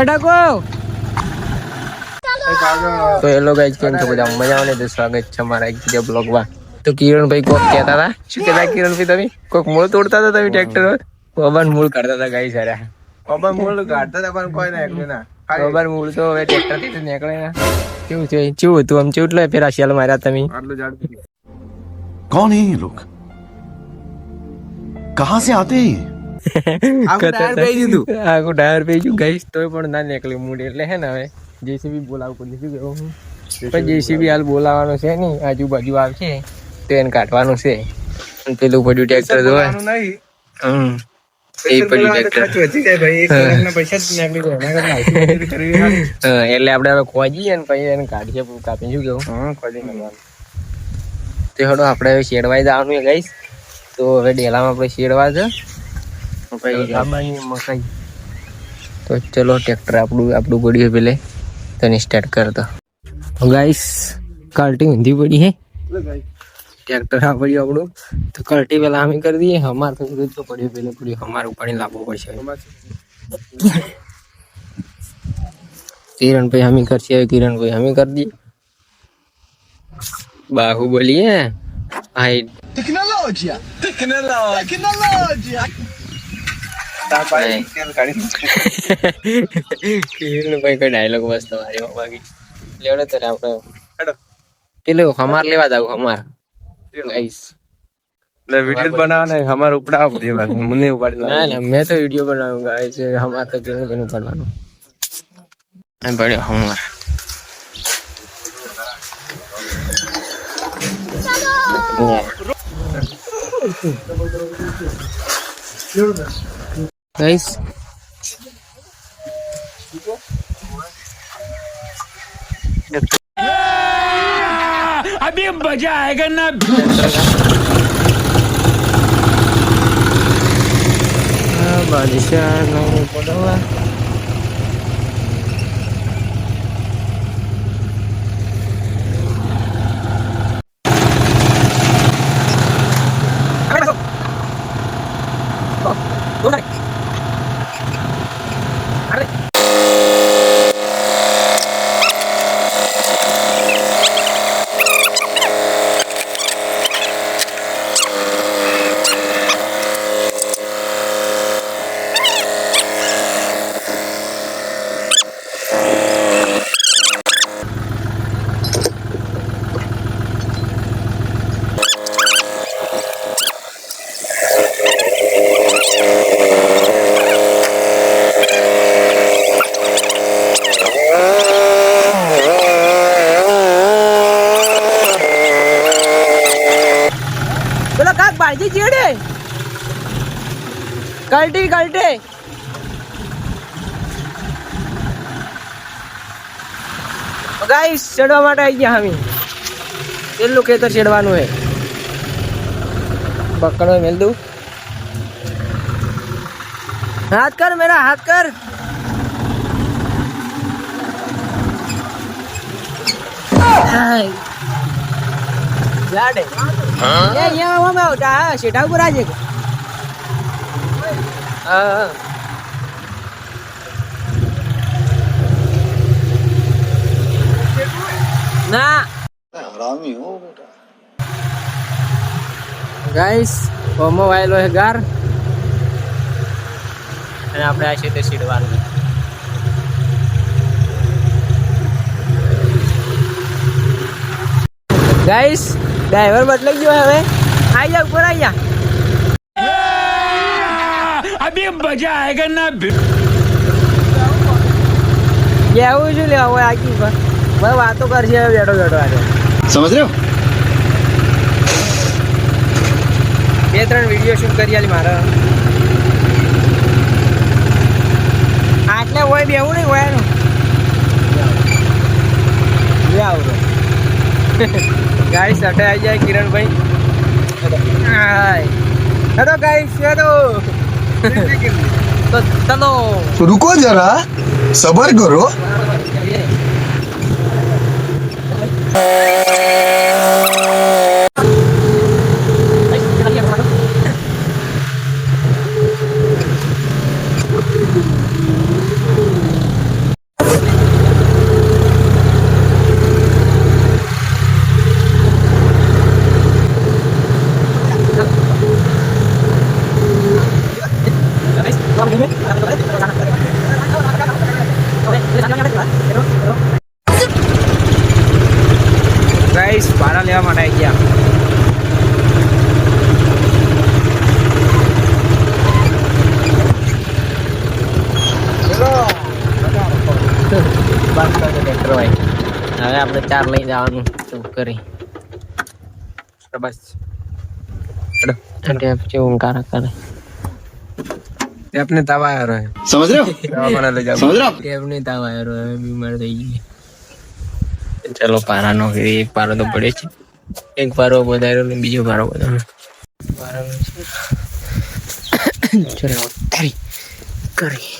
અટકો તો hello guys, કેમ છો બધા? મજામાં ને? તો સ્વાગત છે અમારા એક બીજા બ્લોગમાં. તો કિરણભાઈ કોક કહેતા હતા, શું કહેતા કિરણભાઈ? તમે કોક મૂળ તોડતા હતા તમે ટ્રેક્ટર પવન મૂળ કાઢતા હતા ગાઈસ. અરે પવન મૂળ કાઢતા હતા પણ કોઈ ના પવન મૂળ તો હવે ટ્રેક્ટર થી નીકળે ને. કેવું છે? કેવું હતું આમ? કેવું એટલે ફેર શેલ માર્યા તમે? આટલું ઝાડ कौन है ये लोग? कहाँ से आते हैं? ટાયર પે ગયું ગાઈસ, તોય પણ ના નીકળ્યું મૂળ. એટલે હે ને હવે જેસીબી બોલાવું પડે. શું કેવું? પણ જેસીબી હાલ બોલાવાનું છે નહીં, આજુબાજુ આવશે તો એને કાઢવાનું છે. પેલું પડ્યું ટ્રેક્ટર જોવા એ પડ્યું ટ્રેક્ટર એટલે આપડે હવે ખોજીએ ને પછી એને કાઢીએ કાપી. શું કેવું? તો હડો આપણે હવે શેડવાઈ જવાનું છે ગાઈસ. તો હવે ડેલામાં આપણે શેડવા છે મકાઈ. તો ચલો ટ્રેક્ટર આપણું પડ્યું પેલે તને સ્ટાર્ટ કરતો ગાઈસ. કલ્ટી ઊંધી પડી હે, ટ્રેક્ટર આ પડ્યું આપણું. તો કલ્ટી પેલા અમે કરી દઈએ. અમાર તો પડ્યું પેલે પડ્યું, અમારે ઉપાડીને લાવવું પડશે. કિરણભાઈ અમે કરશે. કિરણભાઈ અમે કરી દઈએ. બાહુબલી હે હાઈટ टेक्नोलॉजी કિરણભાઈ કોઈ ડાયલોગ બસ તમારી બાકી લેવડે તો આપણે પેલું હમાર લેવા જાવ. હમાર ગાઈસ વિડિયો બનાવવાનો હમાર ઉપડાવ મને ઉપાડી. ના ના, મેં તો વિડિયો બનાવ્યો ગાઈસ. હમાર તો કિરણભાઈ ઉપાડવાનું એમ પડ્યો હમાર. गाइस अभी मजा आएगा ना. बादशाह नहीं पड़ा ચીડે કલ્ટી ગાઈસ. ચડવા માટે આવી ગયા અમે. પેલું ખેતર ચડવાનું હે. પકડો મેલ દઉં. હાથ કર મેરા, હાથ કર. શેઠા ઉપર આજે ના ગાઈસ હોમો વાયેલો હે ગાર. અને આપણે આ છે તે સીડવાનું. ગાઈસ ડ્રાઈવર બદલાઈ ગયો હવે. આઈ જા ઉપર, આઈ જા. अभी मजा आएगा ना. એવું શું લેવા હોય આખી ભાઈ વાતો કરશે બેઠો બેઠો આજે. समझ रहे हो? 2-3 વિડીયો શૂટ કરી આલી મારે. આટલે હોય બેવું નહીં હોય એનું આવું ગાઈસ. અટે આવી જાય કિરણભાઈ. Hello guys, hello. તો ચલો रुको जरा, सबर करो. ટ્રેક્ટર ભાઈ હવે આપણે 4 લઈ જવાનું તો કરી બસ टेप से उनका करे अपने तवा आ रहा है समझ रहे हो तवा बना ले जाओ समझ रहे हो टेप नहीं था वायर बीमार થઈ ગઈ ચલો પારા નો એક પારો તો પડે છે એક પારો વધાર્યો ને બીજો પારો વધાર્યો ચલો કરી કરી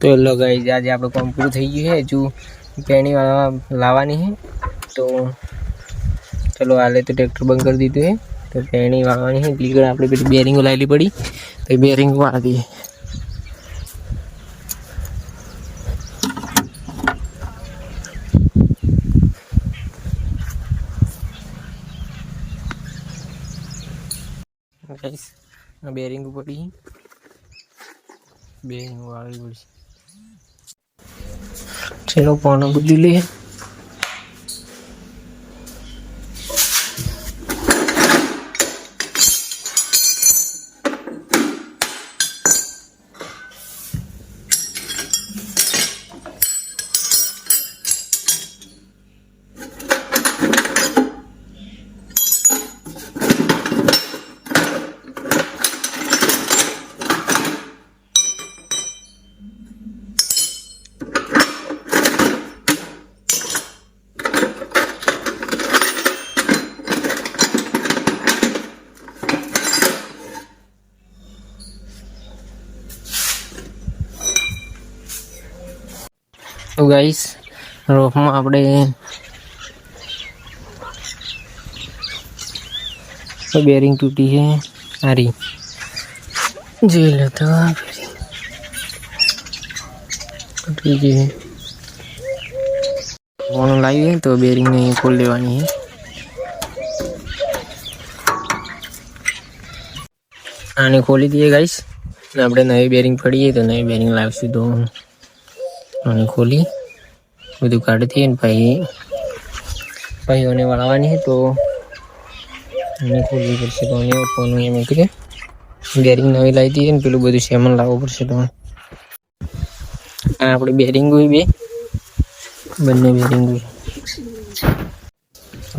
तो लो गाइस आज आप लोग काम पूरा થઈ ગયું है जो पेणी वाला लावानी है तो चलो हाले तो ट्रैक्टर बंद कर दी है तो पेणी वाळवानी है लीगड़ આપણે પેલી બેરિંગ લાવેલી પડી તો બેરિંગ વાળી દીએ गाइस બેરિંગ પડી બેરિંગ વાળી પડી चलो पौना बुद्धि ले तो गाइस रोफ में આપણે तो बेरिंग टूटी है अरे जी लेता टूटी है फोन लाई है तो बेरिंग ने खोल लेवानी है आने खोली दिए गाइस આપણે નવી બેરિંગ પડી है तो नई बेरिंग લાવશું તો અને ખોલી બધું કાઢતી ને ભાઈઓને વળાવવાની તો એને ખોલવી પડશે તો એને ફોન એમ કે બેરિંગ નવી લાવી દીધી ને પેલું બધું સામાન લાવવું પડશે તો આ આપણે બેરિંગ હોય બે બંને બેરિંગ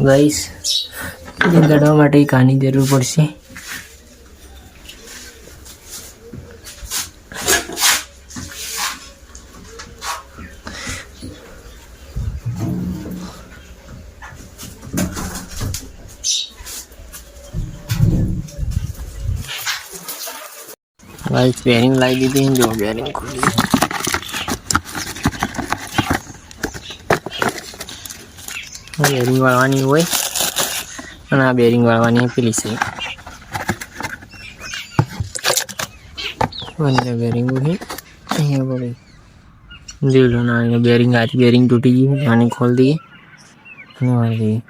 ગાઈસ કાઢવા માટે એક આની જરૂર પડશે. ગાઈસ બેરિંગ લાવી દીધી. જો બેરિંગ ખુલી. બેરિંગ વાળવાની હોય અને આ બેરિંગ વાળવાની પેલી છે. બંને બેરિંગ હોય અહીંયા પડે. જોઈ લો ના બેરિંગ આથી બેરિંગ તૂટી ગઈ. આને ખોલી દઈએ અને વાળી દઈએ.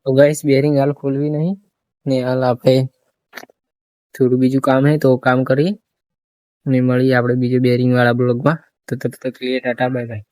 તો ગાઈસ બેરિંગ હાલ ખોલવી નહીં ને હાલ આપણે થોડું બીજું કામ હે તો કામ કરીએ અને મળીએ આપણે બીજો બેરિંગ વાળા બ્લોગમાં. તો તબ તક लिए टाटा बाय बाय.